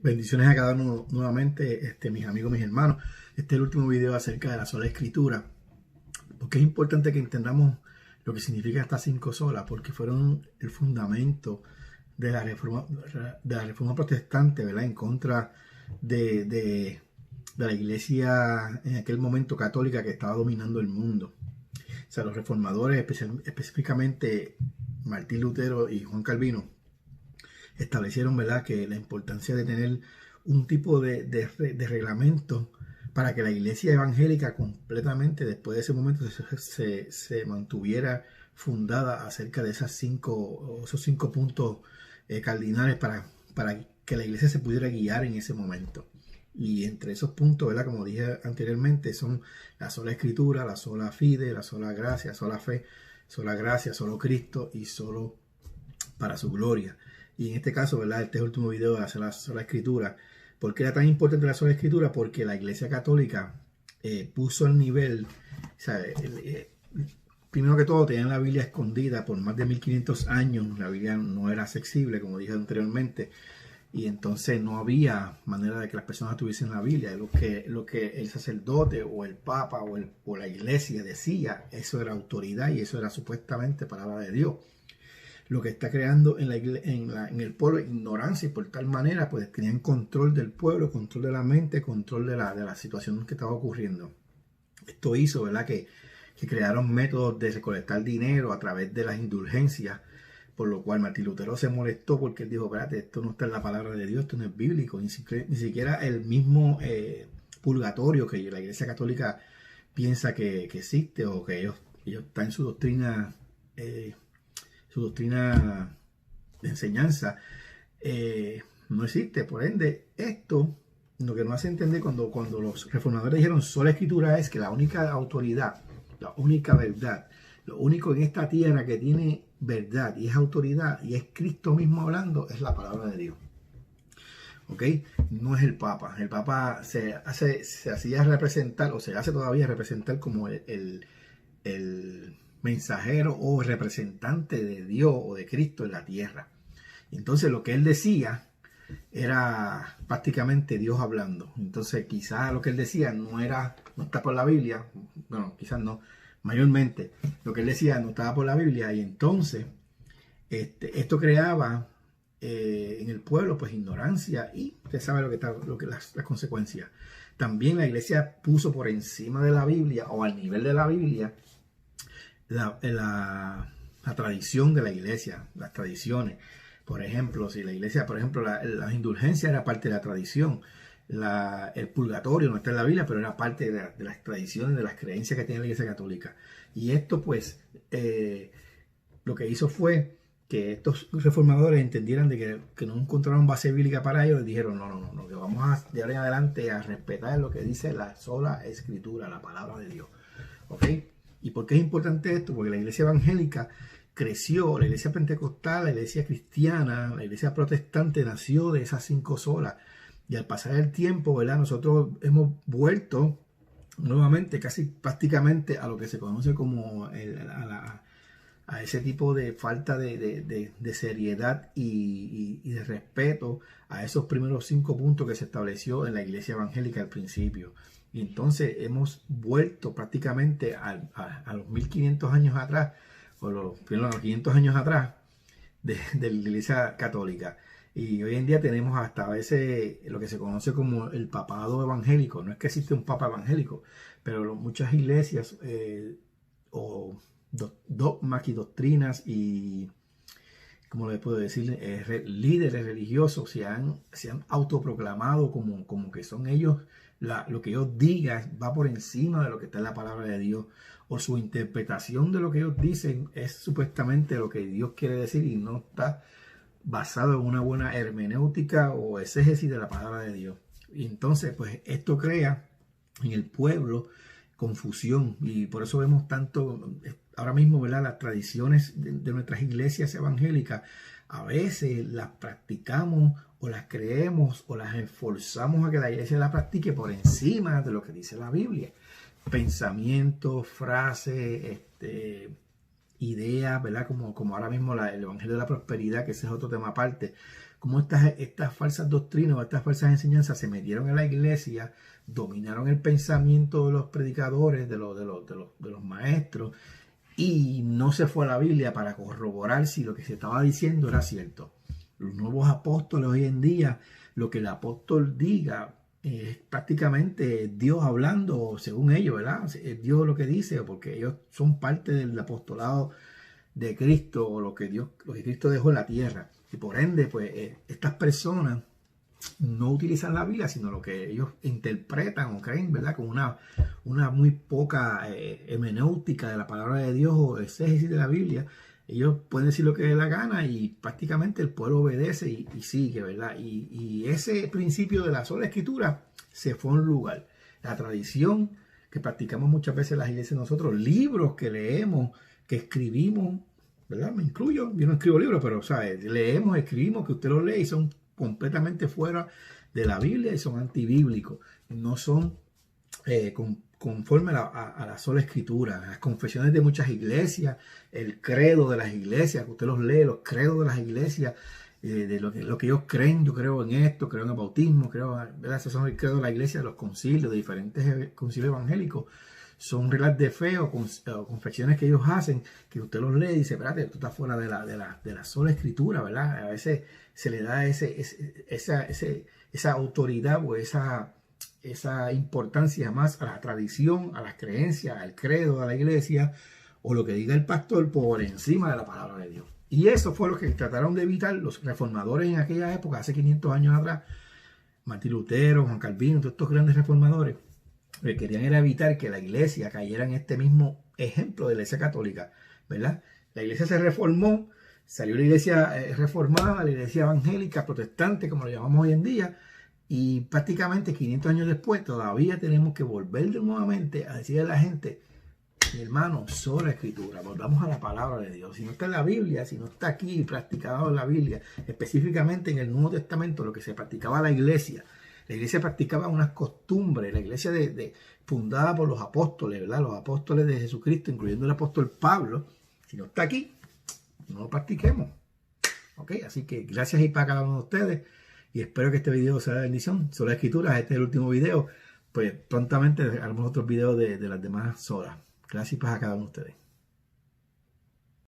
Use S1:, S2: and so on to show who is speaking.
S1: Bendiciones a cada uno nuevamente, mis amigos, mis hermanos. Este es el último video acerca de la sola escritura, porque es importante que entendamos lo que significa estas 5 solas, porque fueron el fundamento de la reforma protestante, ¿verdad? En contra de la iglesia en aquel momento católica que estaba dominando el mundo. O sea, los reformadores, específicamente Martín Lutero y Juan Calvino, establecieron, ¿verdad?, que la importancia de tener un tipo de reglamento para que la iglesia evangélica completamente después de ese momento se mantuviera fundada acerca de esos cinco puntos cardinales para que la iglesia se pudiera guiar en ese momento. Y entre esos puntos, ¿verdad?, como dije anteriormente, son la sola escritura, la sola fide, la sola gracia, sola fe, sola gracia, solo Cristo y solo para su gloria. Y en este caso, ¿verdad?, este es el último video de la sola escritura. ¿Por qué era tan importante la sola escritura? Porque la iglesia católica puso el nivel, o sea, primero que todo tenían la Biblia escondida por más de 1500 años. La Biblia no era accesible, como dije anteriormente, y entonces no había manera de que las personas tuviesen la Biblia. Lo que el sacerdote o el papa o la iglesia decía, eso era autoridad y eso era supuestamente palabra de Dios. Lo que está creando en el pueblo ignorancia, y por tal manera pues tenían control del pueblo, control de la mente, control de la situación que estaba ocurriendo. Esto hizo, ¿verdad?, que crearon métodos de recolectar dinero a través de las indulgencias, por lo cual Martín Lutero se molestó porque él dijo: espérate, esto no está en la palabra de Dios, esto no es bíblico, ni siquiera el mismo purgatorio que la iglesia católica piensa que existe, o que ellos están en su doctrina de enseñanza, no existe. Por ende, esto lo que nos hace entender cuando los reformadores dijeron sola escritura es que la única autoridad, la única verdad, lo único en esta tierra que tiene verdad y es autoridad y es Cristo mismo hablando, es la palabra de Dios. ¿Ok? No es el Papa. El Papa se hacía representar, o se hace todavía representar como el mensajero o representante de Dios o de Cristo en la tierra. Entonces lo que él decía era prácticamente Dios hablando. Entonces quizás lo que él decía no está por la Biblia. Bueno, quizás no, mayormente lo que él decía no estaba por la Biblia, y entonces esto creaba en el pueblo pues ignorancia, y usted sabe las consecuencias. También la iglesia puso por encima de la Biblia, o al nivel de la Biblia, la tradición de la iglesia, las tradiciones. Por ejemplo, si la iglesia, la indulgencia era parte de la tradición. El purgatorio no está en la Biblia, pero era parte de las tradiciones, de las creencias que tiene la iglesia católica. Y esto pues lo que hizo fue que estos reformadores entendieran de que no encontraron base bíblica para ellos, y dijeron no, que vamos de ahora en adelante a respetar lo que dice la sola escritura, la palabra de Dios. ¿Ok? ¿Y por qué es importante esto? Porque la iglesia evangélica creció, la iglesia pentecostal, la iglesia cristiana, la iglesia protestante nació de esas 5 solas. Y al pasar el tiempo, ¿verdad?, nosotros hemos vuelto nuevamente casi prácticamente a lo que se conoce como a ese tipo de falta de seriedad y de respeto a esos primeros 5 puntos que se estableció en la iglesia evangélica al principio. Y entonces hemos vuelto prácticamente a los 1500 años atrás, o los 500 años atrás de la iglesia católica. Y hoy en día tenemos hasta a veces lo que se conoce como el papado evangélico. No es que existe un papa evangélico, pero muchas iglesias o dogmas y doctrinas y, ¿cómo le puedo decir?, líderes religiosos se han autoproclamado como que son ellos, lo que ellos digan va por encima de lo que está en la palabra de Dios, o su interpretación de lo que ellos dicen es supuestamente lo que Dios quiere decir y no está basado en una buena hermenéutica o exégesis de la palabra de Dios. Y entonces pues esto crea en el pueblo confusión, y por eso vemos tanto ahora mismo, ¿verdad?, las tradiciones de nuestras iglesias evangélicas. A veces las practicamos o las creemos o las esforzamos a que la iglesia la practique por encima de lo que dice la Biblia. Pensamientos, frases, ideas, ¿verdad? Como ahora mismo el Evangelio de la Prosperidad, que ese es otro tema aparte, como estas falsas doctrinas o estas falsas enseñanzas se metieron en la iglesia, dominaron el pensamiento de los predicadores, de los maestros, y no se fue a la Biblia para corroborar si lo que se estaba diciendo era cierto. Los nuevos apóstoles hoy en día, lo que el apóstol diga es prácticamente Dios hablando según ellos, ¿verdad? Es Dios lo que dice, porque ellos son parte del apostolado de Cristo, o lo que Cristo dejó en la tierra. Y por ende, pues estas personas no utilizan la Biblia, sino lo que ellos interpretan o creen, ¿verdad? Con una muy poca hermenéutica de la palabra de Dios o exégesis de la Biblia. Ellos pueden decir lo que les dé la gana y prácticamente el pueblo obedece y sigue, ¿verdad? Y ese principio de la sola escritura se fue a un lugar. La tradición que practicamos muchas veces en las iglesias nosotros, libros que leemos, que escribimos, ¿verdad? Me incluyo, yo no escribo libros, pero, ¿sabes? Leemos, escribimos, que usted los lee y son completamente fuera de la Biblia y son antibíblicos. No son conforme a la sola escritura. Las confesiones de muchas iglesias, el credo de las iglesias, que usted los lee, los credos de las iglesias, de lo que ellos creen. Yo creo en esto, creo en el bautismo, ¿verdad? Esos son el credo de la iglesia, de los concilios, de diferentes concilios evangélicos. Son reglas de fe o confesiones que ellos hacen, que usted los lee y dice, espérate, tú estás fuera de la sola escritura, ¿verdad? A veces se le da esa autoridad o esa importancia más a la tradición, a las creencias, al credo de la iglesia, o lo que diga el pastor por encima de la palabra de Dios. Y eso fue lo que trataron de evitar los reformadores en aquella época, hace 500 años atrás. Martín Lutero, Juan Calvino, todos estos grandes reformadores, lo que querían era evitar que la iglesia cayera en este mismo ejemplo de la iglesia católica, ¿verdad? La iglesia se reformó, salió la iglesia reformada, la iglesia evangélica, protestante, como lo llamamos hoy en día, y prácticamente 500 años después todavía tenemos que volver nuevamente a decirle a la gente, mi hermano, sola escritura, volvamos a la palabra de Dios. Si no está en la Biblia, si no está aquí practicado en la Biblia, específicamente en el Nuevo Testamento, lo que se practicaba la iglesia practicaba unas costumbres, la iglesia fundada por los apóstoles, ¿verdad? Los apóstoles de Jesucristo, incluyendo el apóstol Pablo, si no está aquí, no lo practiquemos. ¿Ok? Así que gracias y para cada uno de ustedes. Y espero que este video sea de bendición. Sola Escrituras, este es el último video. Pues prontamente haremos otros videos de las demás solas. Gracias y paz a cada uno de ustedes.